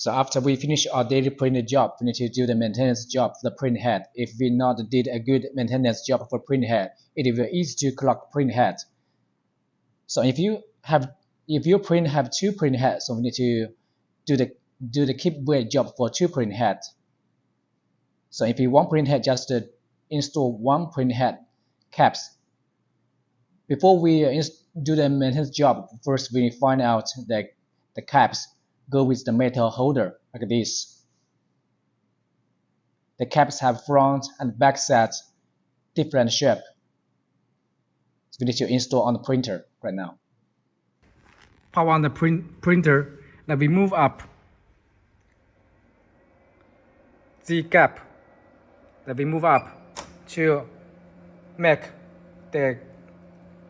So after we finish our daily printer job, we need to do the maintenance job for the print head. If we not did a good maintenance job for print head, it will be easy to clog print head. So if your print have two print heads, so we need to do the keep weight job for two print heads. So if you want print head, just install one print head caps. Before we do the maintenance job, first we find out that the caps go with the metal holder like this. The caps have front and back set different shape. So we need to install on the printer right now. Power on the printer. Then we move up the gap. Then we move up to make the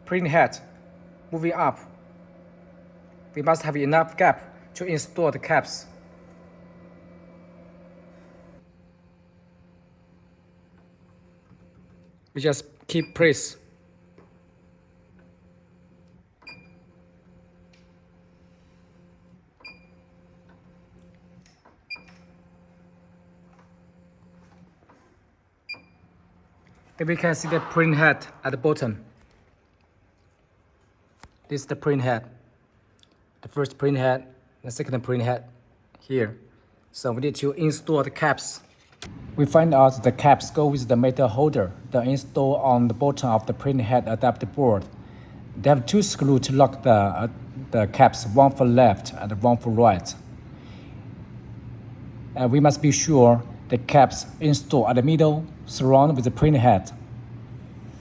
print head moving up. We must have enough gap to install the caps. We just keep press. Then we can see the print head at the bottom. This is the print head. The first print head, the second print head here. So we need to install the caps. We find out the caps go with the metal holder that install on the bottom of the print head adapter board. They have two screws to lock the caps, one for left and one for right. And we must be sure the caps install at the middle, surround with the print head.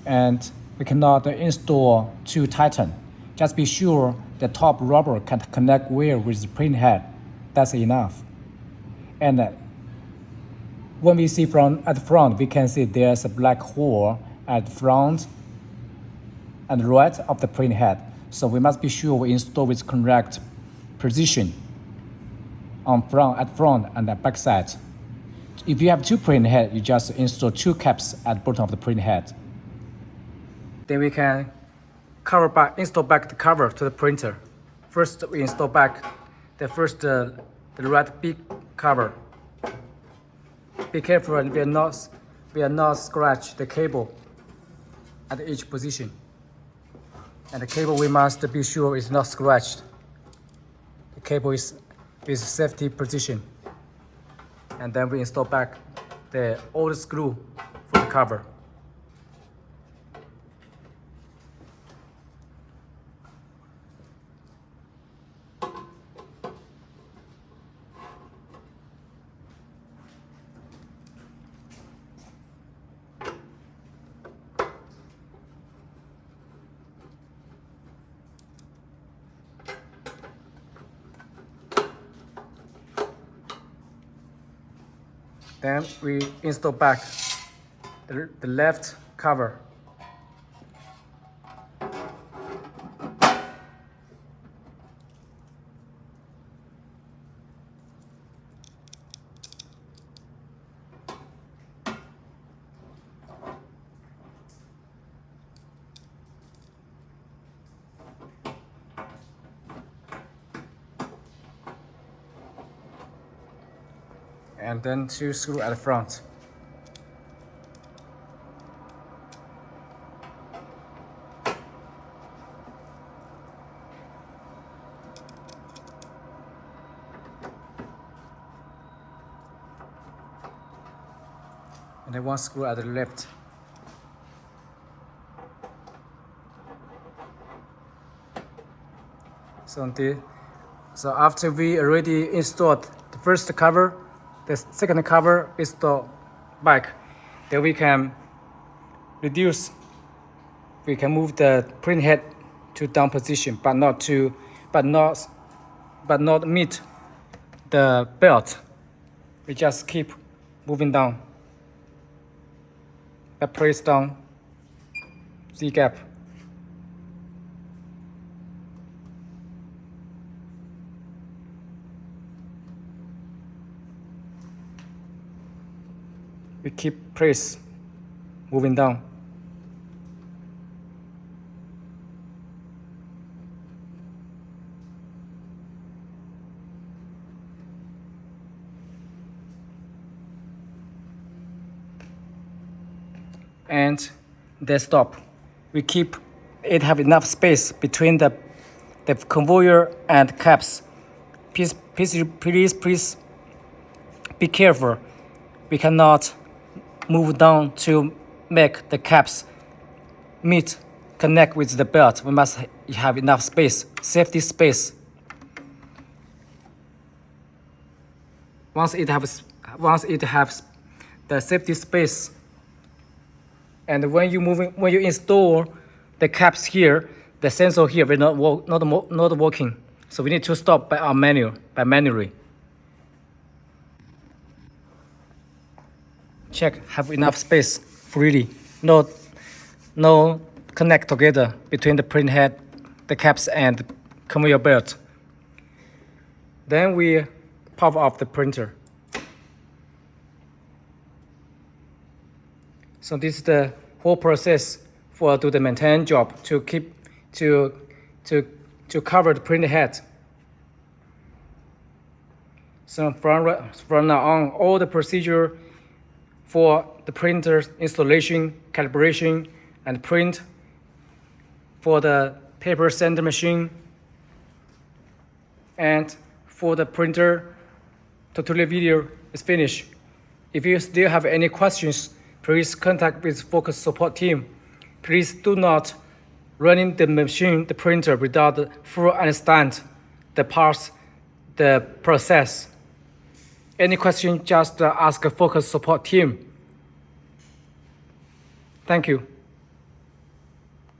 And we cannot install too tighten. Just be sure the top rubber can connect well with the print head. That's enough. And when we see at the front, we can see there's a black hole at the front and right of the print head. So we must be sure we install with correct position at front and the back side. If you have two print heads, you just install two caps at the bottom of the print head. Then we can install back the cover to the printer. First, we install back the red big cover. Be careful and we are not scratch the cable at each position. And the cable we must be sure is not scratched. The cable is safety position. And then we install back the old screw for the cover. Then we install back the left cover. And then two screws at the front. And then one screw at the left. So after we already installed the first cover, the second cover is the back. Then we can move the print head to down position, but not meet the belt. We just keep moving down. I press down Z gap. We keep press moving down. and they stop. We keep it have enough space between the conveyor and caps. Please be careful. We cannot move down to make the caps connect with the belt. We must have enough space, safety space. Once it has the safety space, and when you install the caps here, the sensor here will not working. So we need to stop manually. Check have enough space freely. No connect together between the print head, the caps, and the conveyor belt. Then we power off the printer. So this is the whole process for do the maintenance job to cover the print head. So from now on, all the procedure for the printer installation, calibration, and print for the paper center machine and for the printer tutorial video is finished. If you still have any questions, please contact with Focus support team. Please do not running the machine, the printer, without full understand the parts, the process. Any question, just ask Focus support team. Thank you.